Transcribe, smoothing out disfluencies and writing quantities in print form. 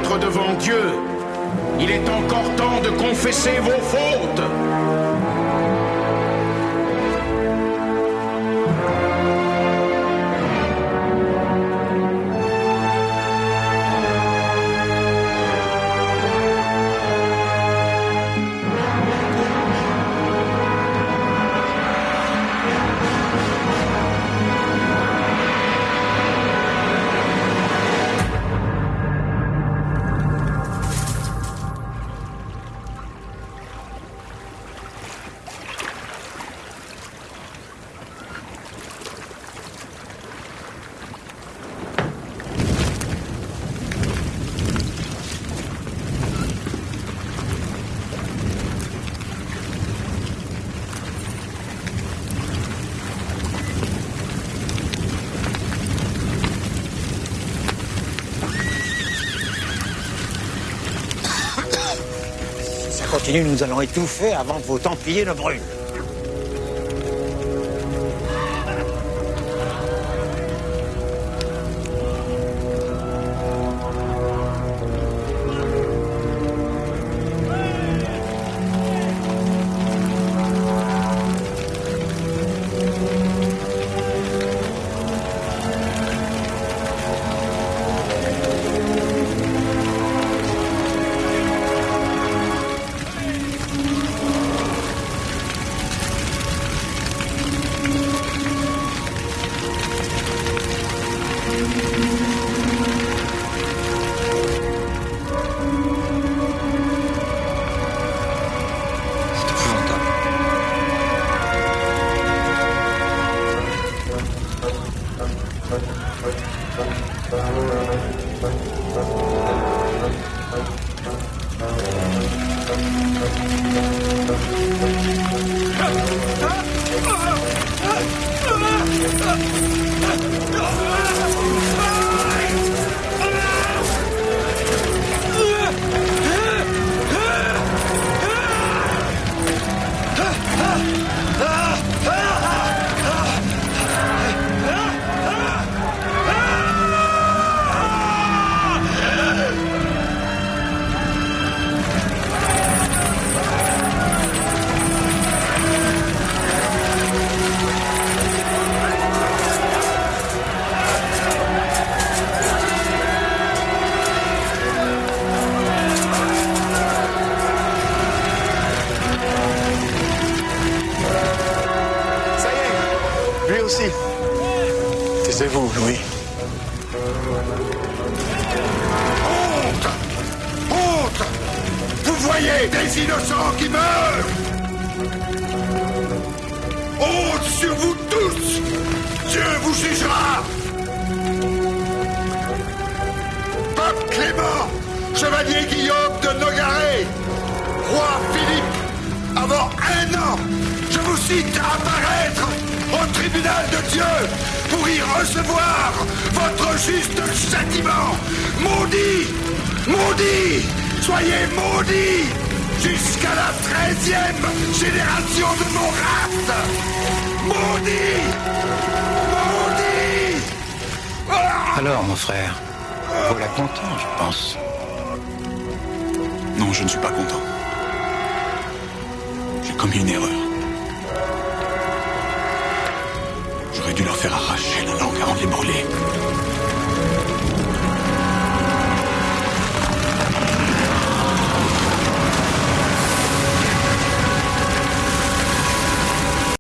être devant Dieu. Il est encore temps de confesser vos fautes. Continue, nous allons étouffer avant que vos Templiers ne brûlent. Taisez-vous, Louis. Honte! Honte! Vous voyez des innocents qui meurent! Honte sur vous tous! Dieu vous jugera! Pape Clément, chevalier Guillaume de Nogaret, roi Philippe, avant 1 an, je vous cite à apparaître au tribunal de Dieu pour y recevoir votre juste châtiment. Maudit! Maudit! Soyez maudits jusqu'à la 13e génération de mon race! Maudit! Maudit! Ah! Alors, mon frère, voilà content, je pense. Non, je ne suis pas content. J'ai commis une erreur. J'aurais dû leur faire arracher la langue avant de les brûler.